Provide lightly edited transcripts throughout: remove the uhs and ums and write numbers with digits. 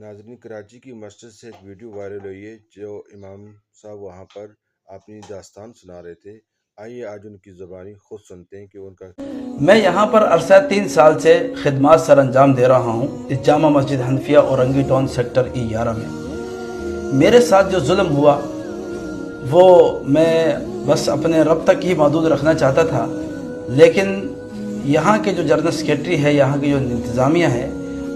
नाज़रीन, कराची की मस्जिद से एक वीडियो वायरल हुई है जो इमाम साहब वहाँ पर अपनी दास्तान सुना रहे थे। आइए आज उनकी ज़ुबानी खुद सुनते हैं कि उनका। मैं यहाँ पर अरसा 3 साल से खिदमत सर अंजाम दे रहा हूँ इस Jama Masjid Hanafiya Orangi town sector E11 में। मेरे साथ जो जुल्म हुआ वो मैं बस अपने रब तक ही महदूद रखना चाहता था, लेकिन यहाँ के जो जनरल सेक्रेटरी है, यहाँ की जो इंतज़ामिया है,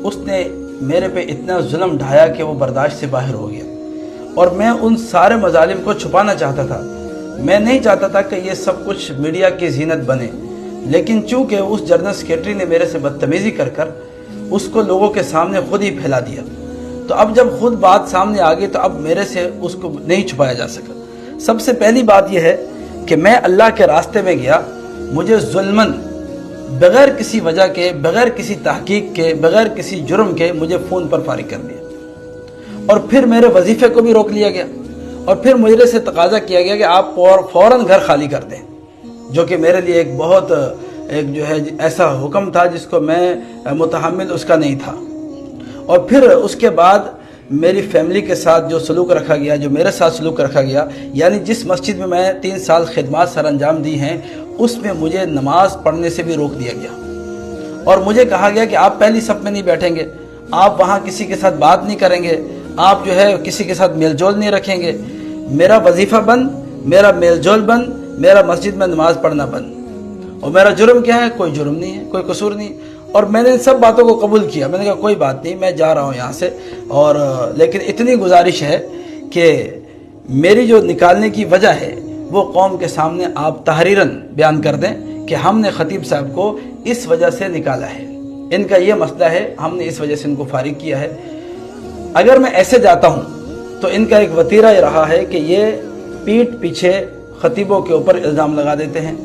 उसने मेरे पे इतना जुल्म ढाया कि वो बर्दाश्त से बाहर हो गया। और मैं उन सारे मजालिम को छुपाना चाहता था। मैं नहीं चाहता था कि ये सब कुछ मीडिया की जीनत बने, लेकिन चूँकि उस जनरल सेक्रेटरी ने मेरे से बदतमीज़ी कर कर उसको लोगों के सामने खुद ही फैला दिया, तो अब जब खुद बात सामने आ गई तो अब मेरे से उसको नहीं छुपाया जा सका। सबसे पहली बात यह है कि मैं अल्लाह के रास्ते में गया, मुझे जुल्मन बग़ैर किसी वजह के, बग़ैर किसी तहकीक के, बग़ैर किसी जुर्म के मुझे फ़ोन पर फारिग कर दिया। और फिर मेरे वजीफ़े को भी रोक लिया गया और फिर मुझे से तकाजा किया गया कि आप फ़ौरन घर खाली कर दें, जो कि मेरे लिए एक बहुत जो है ऐसा हुक्म था जिसको मैं मुतहम्मिल उसका नहीं था। और फिर उसके बाद मेरी फैमिली के साथ जो सलूक रखा गया, जो मेरे साथ सलूक रखा गया, यानी जिस मस्जिद में मैं 3 साल खिदमत सर अंजाम दी हैं उसमें मुझे नमाज पढ़ने से भी रोक दिया गया। और मुझे कहा गया कि आप पहली सफ में नहीं बैठेंगे, आप वहाँ किसी के साथ बात नहीं करेंगे, आप जो है किसी के साथ मेलजोल नहीं रखेंगे। मेरा वजीफ़ा बंद, मेरा मेलजोल बंद, मेरा मस्जिद में नमाज पढ़ना बंद। और मेरा जुर्म क्या है? कोई जुर्म नहीं है, कोई कसूर नहीं। और मैंने इन सब बातों को कबूल किया। मैंने कहा कोई बात नहीं, मैं जा रहा हूँ यहाँ से, और लेकिन इतनी गुजारिश है कि मेरी जो निकालने की वजह है वो कौम के सामने आप तहरीरन बयान कर दें कि हमने ख़तीब साहब को इस वजह से निकाला है, इनका ये मसला है, हमने इस वजह से इनको फारिग किया है। अगर मैं ऐसे जाता हूँ तो इनका एक वतीरा ये रहा है कि ये पीठ पीछे ख़तीबों के ऊपर इल्ज़ाम लगा देते हैं।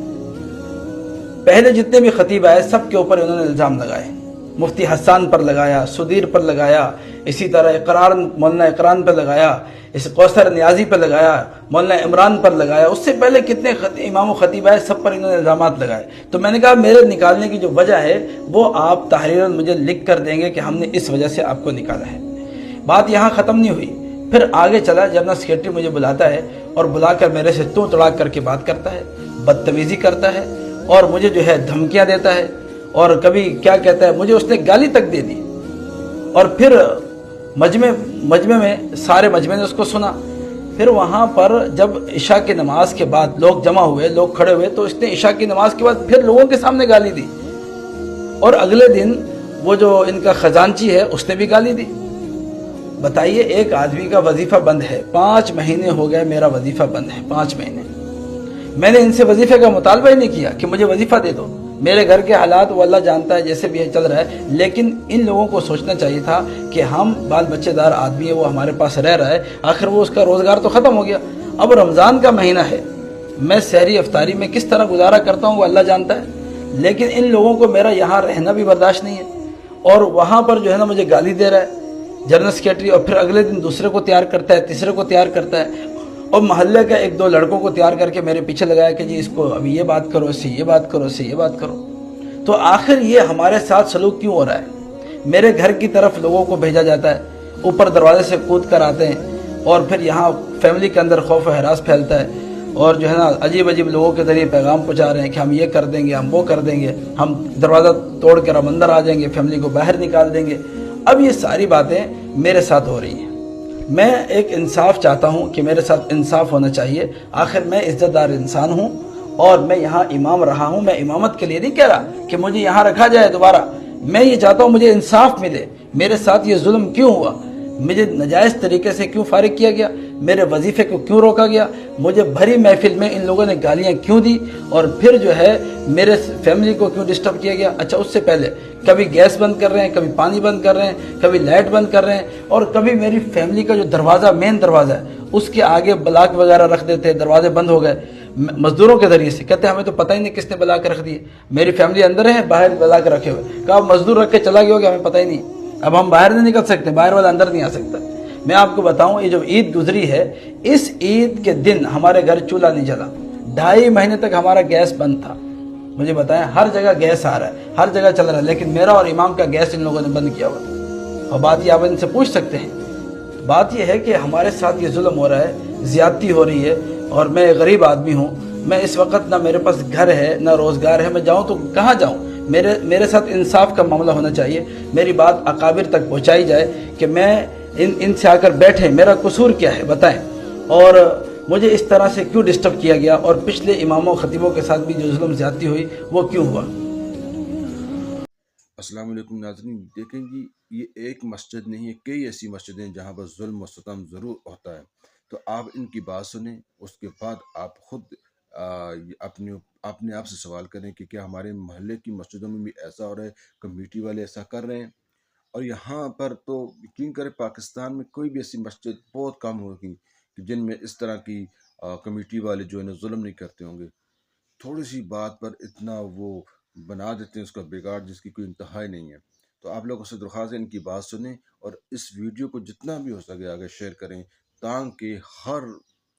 पहले जितने भी खतीब आए सब के ऊपर इन्होंने इल्ज़ाम लगाए। मुफ्ती हसन पर लगाया, सुदीर पर लगाया, इसी तरह इकरार मौलाना इकरान पर लगाया, इस कौसर नियाजी पर लगाया, मौलाना इमरान पर लगाया। उससे पहले कितने इमाम खतीब आए सब पर इन्होंने इल्ज़ामात लगाए। तो मैंने कहा मेरे निकालने की जो वजह है वो आप तहरीरन मुझे लिख कर देंगे कि हमने इस वजह से आपको निकाला है। बात यहाँ ख़त्म नहीं हुई, फिर आगे चला। जनरल सेक्रेटरी मुझे बुलाता है और बुलाकर मेरे से तू तड़ाक करके बात करता है, बदतमीज़ी करता है और मुझे जो है धमकियां देता है। और कभी क्या कहता है, मुझे उसने गाली तक दे दी। और फिर मजमे में सारे मजमे ने उसको सुना। फिर वहाँ पर जब इशा की नमाज के बाद लोग जमा हुए, लोग खड़े हुए, तो इसने इशा की नमाज के बाद फिर लोगों के सामने गाली दी। और अगले दिन वो जो इनका खजानची है उसने भी गाली दी। बताइए, एक आदमी का वजीफ़ा बंद है, 5 महीने हो गए मेरा वजीफ़ा बंद है, 5 महीने। मैंने इनसे वजीफे का मुतालबा ही नहीं किया कि मुझे वजीफा दे दो। मेरे घर के हालात वो अल्लाह जानता है, जैसे भी चल रहा है, लेकिन इन लोगों को सोचना चाहिए था कि हम बाल बच्चेदार आदमी है, वो हमारे पास रह रहा है, आखिर वो उसका रोज़गार तो ख़त्म हो गया। अब रमज़ान का महीना है, मैं सहरी अफ्तारी में किस तरह गुजारा करता हूँ वो अल्लाह जानता है, लेकिन इन लोगों को मेरा यहाँ रहना भी बर्दाश्त नहीं है। और वहाँ पर जो है ना मुझे गाली दे रहा है जनरल सेक्रेटरी, और फिर अगले दिन दूसरे को तैयार करता है, तीसरे को तैयार करता है, और मोहल्ले के 1-2 लड़कों को तैयार करके मेरे पीछे लगाया कि जी इसको अभी ये बात करो, इससे ये बात करो, इससे ये बात करो। तो आखिर ये हमारे साथ सलूक क्यों हो रहा है? मेरे घर की तरफ लोगों को भेजा जाता है, ऊपर दरवाजे से कूद कर आते हैं, और फिर यहाँ फैमिली के अंदर खौफ व हरास फैलता है, और जो है ना अजीब अजीब लोगों के ज़रिए पैगाम पहुँचा रहे हैं कि हम ये कर देंगे, हम वो कर देंगे, हम दरवाज़ा तोड़ कर हम अंदर आ जाएंगे, फैमिली को बाहर निकाल देंगे। अब ये सारी बातें मेरे साथ हो रही हैं। मैं एक इंसाफ चाहता हूँ कि मेरे साथ इंसाफ होना चाहिए। आखिर मैं इज़्ज़तदार इंसान हूँ और मैं यहाँ इमाम रहा हूँ। मैं इमामत के लिए नहीं कह रहा कि मुझे यहाँ रखा जाए दोबारा। मैं ये चाहता हूँ मुझे इंसाफ मिले। मेरे साथ ये जुल्म क्यों हुआ? मुझे नाजायज़ तरीके से क्यों फारिग किया गया? मेरे वजीफ़े को क्यों रोका गया? मुझे भरी महफिल में इन लोगों ने गालियाँ क्यों दी? और फिर जो है मेरे फैमिली को क्यों डिस्टर्ब किया गया? अच्छा, उससे पहले कभी गैस बंद कर रहे हैं, कभी पानी बंद कर रहे हैं, कभी लाइट बंद कर रहे हैं, और कभी मेरी फैमिली का जो दरवाज़ा, मेन दरवाज़ा है, उसके आगे ब्लॉक वगैरह रख देते, दरवाजे बंद हो गए मजदूरों के ज़रिए से। कहते हैं हमें तो पता ही नहीं किसने ब्लॉक रख दिए, मेरी फैमिली अंदर है, बाहर ब्लॉक रखे हुए। कहा मजदूर रख के चला गया होगा, हमें पता ही नहीं। अब हम बाहर नहीं निकल सकते, बाहर वाला अंदर नहीं आ सकता। मैं आपको बताऊं, ये जो ईद गुजरी है, इस ईद के दिन हमारे घर चूल्हा नहीं जला। 2.5 महीने तक हमारा गैस बंद था। मुझे बताएं, हर जगह गैस आ रहा है, हर जगह चल रहा है, लेकिन मेरा और इमाम का गैस इन लोगों ने बंद किया हुआ था। اور بات یہ آپ ان سے پوچھ سکتے ہیں۔ بات یہ ہے کہ ہمارے ساتھ یہ ظلم ہو رہا ہے، زیادتی ہو رہی ہے، اور میں ایک غریب آدمی ہوں۔ میں اس وقت نہ میرے پاس گھر ہے نہ روزگار ہے، میں جاؤں تو کہاں جاؤں؟ میرے ساتھ انصاف کا معاملہ ہونا چاہیے، میری بات اکابر تک پہنچائی جائے کہ میں ان سے آ کر بیٹھیں، میرا قصور کیا ہے بتائیں، اور مجھے اس طرح سے کیوں ڈسٹرب کیا گیا، اور پچھلے اماموں خطیبوں کے ساتھ بھی جو ظلم زیادتی ہوئی وہ کیوں ہوا؟ السلام علیکم ناظرین، دیکھیں جی، یہ ایک مسجد نہیں ہے، کئی ایسی مسجدیں ہیں جہاں پر ظلم و ستم ضرور ہوتا ہے۔ تو آپ ان کی بات سنیں، اس کے بعد آپ خود اپنے آپ سے سوال کریں کہ کیا ہمارے محلے کی مسجدوں میں بھی ایسا ہو رہا ہے، کمیٹی والے ایسا کر رہے ہیں؟ اور یہاں پر تو یقین کریں پاکستان میں کوئی بھی ایسی مسجد بہت کم ہوگی کہ جن میں اس طرح کی کمیٹی والے جو ہے نا ظلم نہیں کرتے ہوں گے۔ تھوڑی سی بات پر اتنا وہ بنا دیتے ہیں اس کا بگاڑ جس کی کوئی انتہا ہی نہیں ہے۔ تو آپ لوگوں سے درخواست ہے ان کی بات سنیں اور اس ویڈیو کو جتنا بھی ہو سکے آگے شیئر کریں، تاکہ ہر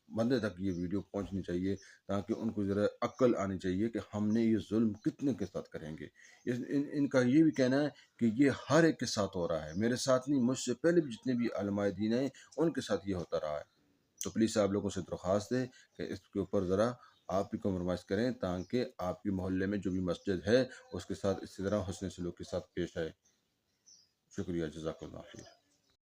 بندے تک یہ ویڈیو پہنچنی چاہیے، تاکہ ان کو ذرا عقل آنی چاہیے کہ ہم نے یہ ظلم کتنے کے ساتھ کریں گے۔ ان کا یہ بھی کہنا ہے کہ یہ ہر ایک کے ساتھ ہو رہا ہے، میرے ساتھ نہیں، مجھ سے پہلے بھی جتنے بھی علماء دین ہیں ان کے ساتھ یہ ہوتا رہا ہے۔ تو پلیز آپ لوگوں سے درخواست ہے کہ اس کے اوپر ذرا آپ بھی کمپرومائز کریں، تاکہ آپ کے محلے میں جو بھی مسجد ہے اس کے ساتھ اسی طرح حسن سلوک کے ساتھ پیش آئے۔ شکریہ، جزاک اللہ خیر۔